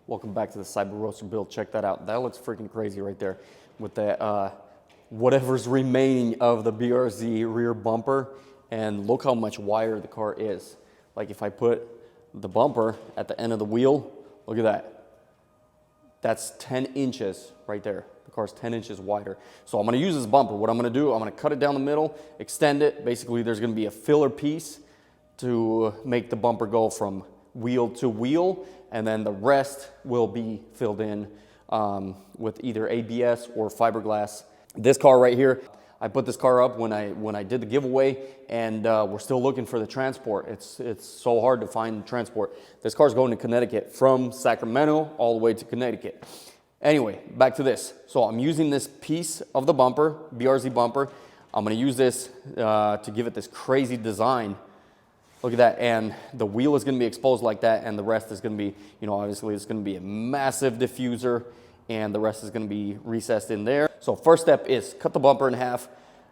Welcome back to the Cyber Roaster build. Check that out. That looks freaking crazy right there with that whatever's remaining of the BRZ rear bumper, and look how much wider the car is. Like if I put the bumper at the end of the wheel, look at that. That's 10 inches right there. The car's 10 inches wider. So I'm gonna use this bumper. What I'm gonna do, I'm gonna cut it down the middle, extend it. Basically there's gonna be a filler piece to make the bumper go from wheel to wheel, and then the rest will be filled in with either ABS or fiberglass. This car right here, I put this car up when I did the giveaway, and we're still looking for the transport. It's so hard to find transport. This car's going to Connecticut from Sacramento all the way to Connecticut. Anyway, back to this. So I'm using this piece of the bumper, BRZ bumper. I'm gonna use this to give it this crazy design. Look at that, and the wheel is gonna be exposed like that, and the rest is gonna be, you know, obviously it's gonna be a massive diffuser, and the rest is gonna be recessed in there. So first step is cut the bumper in half,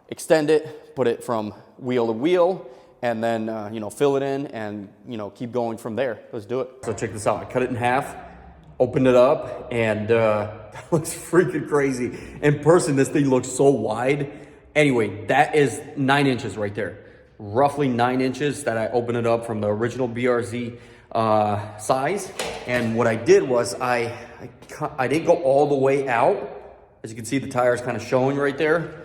extend it, put it from wheel to wheel, and then, you know, fill it in and, you know, keep going from there. Let's do it. So check this out, I cut it in half, opened it up, and that looks freaking crazy. In person, this thing looks so wide. Anyway, that is 9 inches right there. Roughly 9 inches that I opened it up from the original BRZ size. And what I did was I didn't go all the way out. As you can see, the tire's kind of showing right there.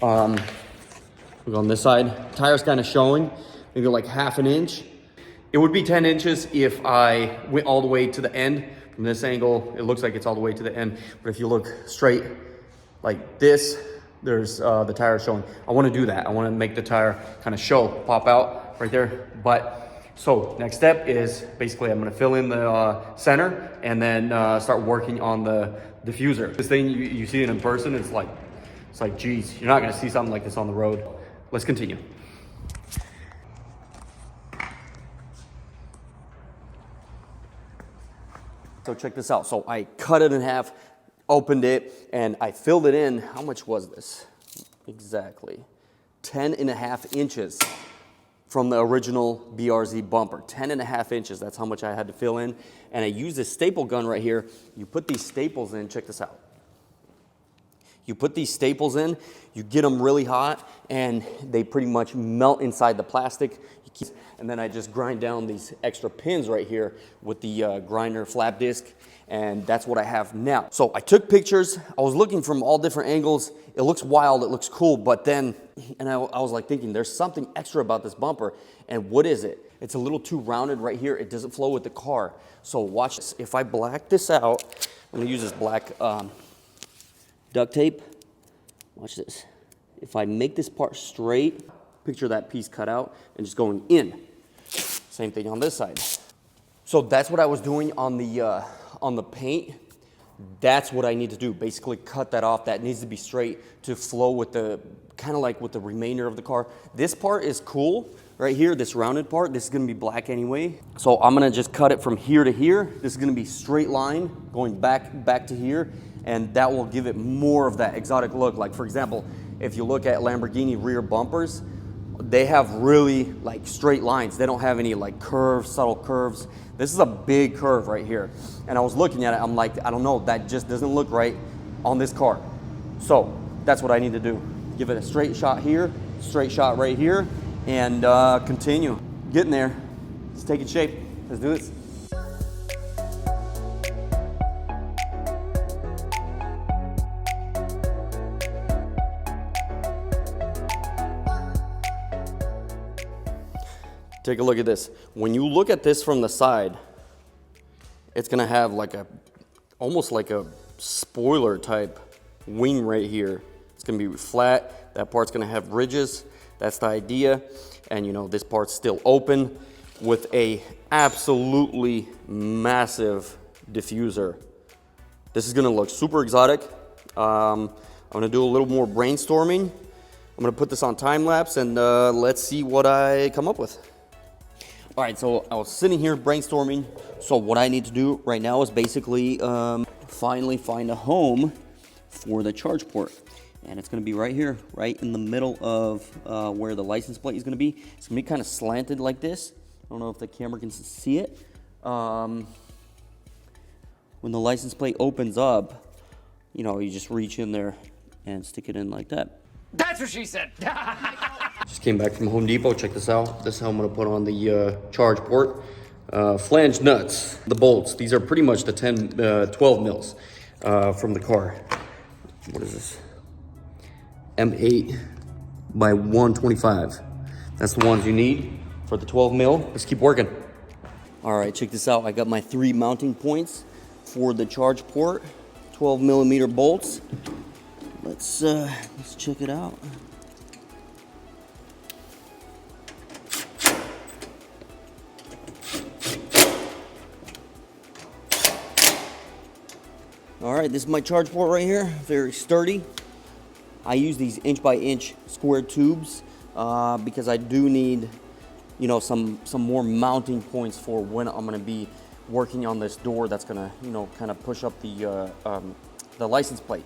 Look on this side, tire's kind of showing. Maybe like half an inch. It would be 10 inches if I went all the way to the end. From this angle, it looks like it's all the way to the end. But if you look straight like this, there's the tire showing. I want to do that. I want to make the tire kind of show, pop out right there. But so next step is basically I'm going to fill in the center and then start working on the diffuser. This thing, you see it in person, it's like, geez, you're not going to see something like this on the road. Let's continue. So check this out. So I cut it in half, opened it, and I filled it in. How much was this? Exactly 10.5 inches from the original BRZ bumper. 10.5 inches, that's how much I had to fill in. And I used this staple gun right here. You put these staples in, check this out. You put these staples in, you get them really hot, and they pretty much melt inside the plastic. And then I just grind down these extra pins right here with the grinder flap disc, and that's what I have now. So I took pictures, I was looking from all different angles. It looks wild, it looks cool, but then, and I was like thinking, there's something extra about this bumper, and what is it? It's a little too rounded right here, it doesn't flow with the car. So watch this, if I black this out, I'm gonna use this black duct tape. Watch this. If I make this part straight, picture that piece cut out and just going in. Same thing on this side. So that's what I was doing on the paint. That's what I need to do. Basically cut that off. That needs to be straight to flow with the, kind of like with the remainder of the car. This part is cool right here, this rounded part. This is gonna be black anyway. So I'm gonna just cut it from here to here. This is gonna be straight line going back to here, and that will give it more of that exotic look. Like for example, if you look at Lamborghini rear bumpers, they have really like straight lines. They don't have any like curves, subtle curves. This is a big curve right here. And I was looking at it, I'm like, I don't know, that just doesn't look right on this car. So that's what I need to do. Give it a straight shot here, straight shot right here, and continue. Getting there. Let's take it shape. Let's do this. Take a look at this. When you look at this from the side, it's gonna have like almost like a spoiler type wing right here. It's gonna be flat. That part's gonna have ridges. That's the idea. And you know, this part's still open with a absolutely massive diffuser. This is gonna look super exotic. I'm gonna do a little more brainstorming. I'm gonna put this on time lapse and let's see what I come up with. All right, so I was sitting here brainstorming. So what I need to do right now is basically finally find a home for the charge port. And it's gonna be right here, right in the middle of where the license plate is gonna be. It's gonna be kind of slanted like this. I don't know if the camera can see it. when the license plate opens up, you know, you just reach in there and stick it in like that. That's what she said. Just came back from Home Depot. Check this out. This is how I'm gonna put on the charge port. Flange nuts, the bolts. These are pretty much the 12 mils from the car. What is this? M8 by 125. That's the ones you need for the 12 mil. Let's keep working. All right, check this out. I got my 3 mounting points for the charge port, 12 millimeter bolts. Let's check it out. All right, this is my charge port right here. Very sturdy. I use these inch by inch square tubes because I do need, you know, some more mounting points for when I'm gonna be working on this door that's gonna, you know, kind of push up the license plate.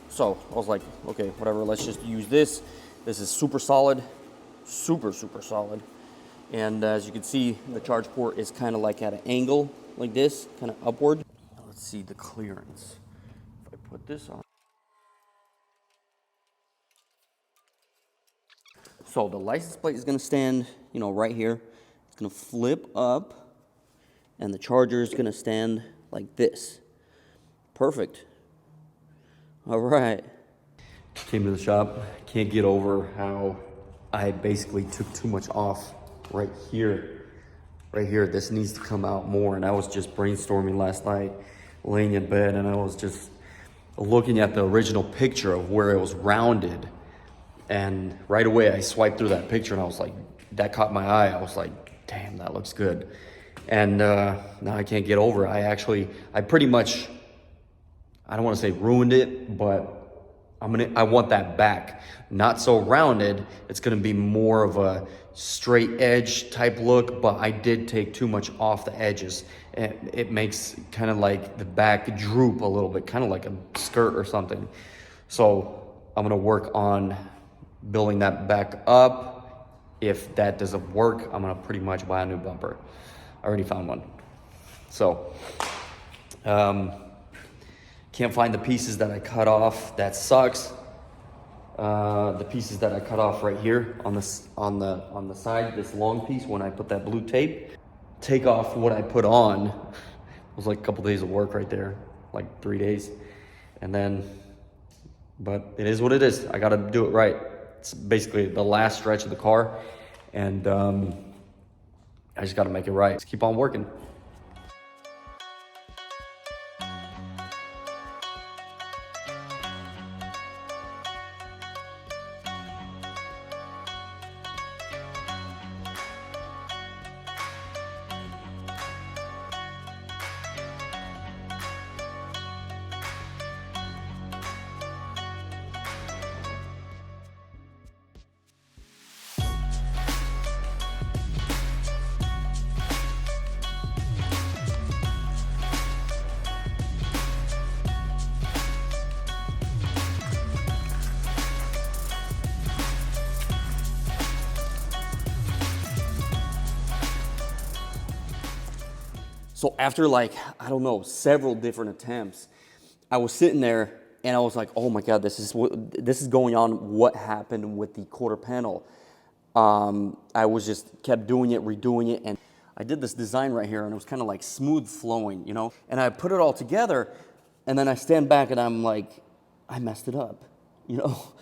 So I was like, okay, whatever, let's just use this. This is super solid, super solid. And as you can see, the charge port is kind of like at an angle like this, kind of upward. Let's see the clearance. If I put this on. So the license plate is gonna stand, you know, right here. It's gonna flip up, and the charger is gonna stand like this. Perfect. All right. Came to the shop. Can't get over how I basically took too much off right here. Right here, this needs to come out more. And I was just brainstorming last night, laying in bed, and I was just looking at the original picture of where it was rounded. And right away, I swiped through that picture, and I was like, that caught my eye. I was like, damn, that looks good. And now I can't get over it. I pretty much, I don't want to say ruined it, but I want that back. Not so rounded. It's going to be more of a straight edge type look, but I did take too much off the edges. It makes kind of like the back droop a little bit, kind of like a skirt or something. So I'm going to work on building that back up. If that doesn't work, I'm going to pretty much buy a new bumper. I already found one. So, can't find the pieces that I cut off. That sucks. The pieces that I cut off right here on the side, this long piece, when I put that blue tape, take off what I put on. It was like a couple days of work right there, like 3 days. And then, but it is what it is. I gotta do it right. It's basically the last stretch of the car, and I just gotta make it right. Let's keep on working. So after like, I don't know, several different attempts, I was sitting there and I was like, oh my God, this is going on. What happened with the quarter panel? I was just kept doing it, redoing it. And I did this design right here and it was kind of like smooth flowing, you know? And I put it all together and then I stand back and I'm like, I messed it up, you know?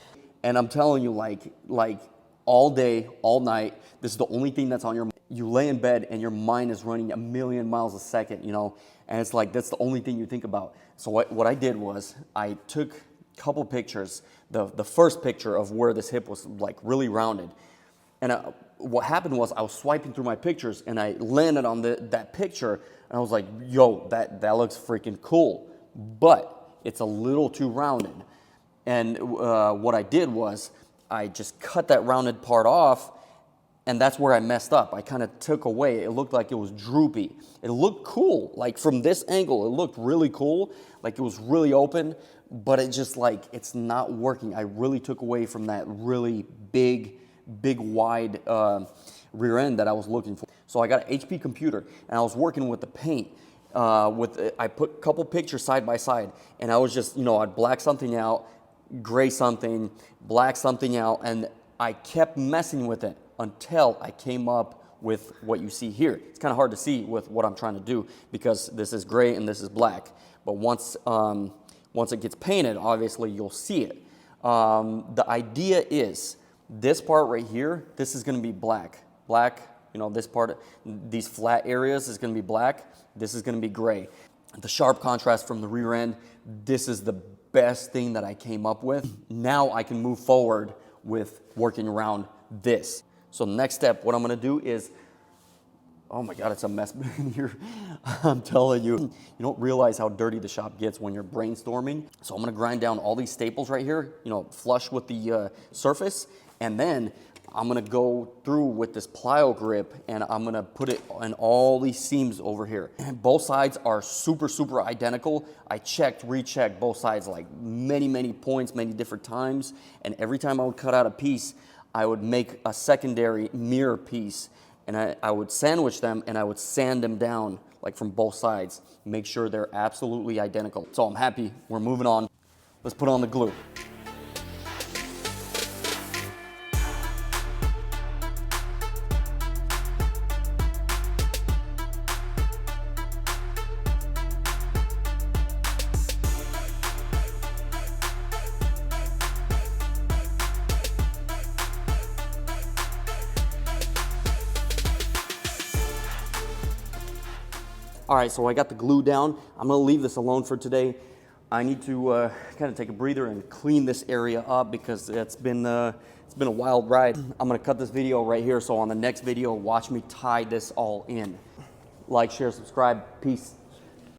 And I'm telling you, like all day, all night, this is the only thing that's on your mind. You lay in bed and your mind is running 1,000,000 miles a second, you know, and it's like that's the only thing you think about. So what I did was I took a couple pictures, the first picture of where this hip was like really rounded, and what happened was I was swiping through my pictures and I landed on that picture and I was like, yo, that looks freaking cool, but it's a little too rounded. And what I did was I just cut that rounded part off. And that's where I messed up. I kind of took away. It looked like it was droopy. It looked cool. Like from this angle, it looked really cool. Like it was really open, but it just like, it's not working. I really took away from that really big, wide rear end that I was looking for. So I got an HP computer and I was working with the paint. I put a couple pictures side by side, and I was just, I'd black something out, gray something, black something out, and I kept messing with it until I came up with what you see here. It's kind of hard to see with what I'm trying to do because this is gray and this is black. But once it gets painted, obviously you'll see it. The idea is this part right here, this is going to be black. Black, this part, these flat areas is going to be black. This is going to be gray. The sharp contrast from the rear end, this is the best thing that I came up with. Now I can move forward with working around this. So the next step, what I'm gonna do is, oh my God, it's a mess in here. I'm telling you, you don't realize how dirty the shop gets when you're brainstorming. So I'm gonna grind down all these staples right here, flush with the surface, and then I'm gonna go through with this plyo grip and I'm gonna put it on all these seams over here. And both sides are super, super identical. I checked, rechecked both sides like many points, many different times. And every time I would cut out a piece, I would make a secondary mirror piece and I would sandwich them and I would sand them down like from both sides. Make sure they're absolutely identical. So I'm happy, we're moving on. Let's put on the glue. All right, so I got the glue down. I'm gonna leave this alone for today. I need to kind of take a breather and clean this area up because it's been a wild ride. I'm gonna cut this video right here, so on the next video, watch me tie this all in. Like, share, subscribe, peace.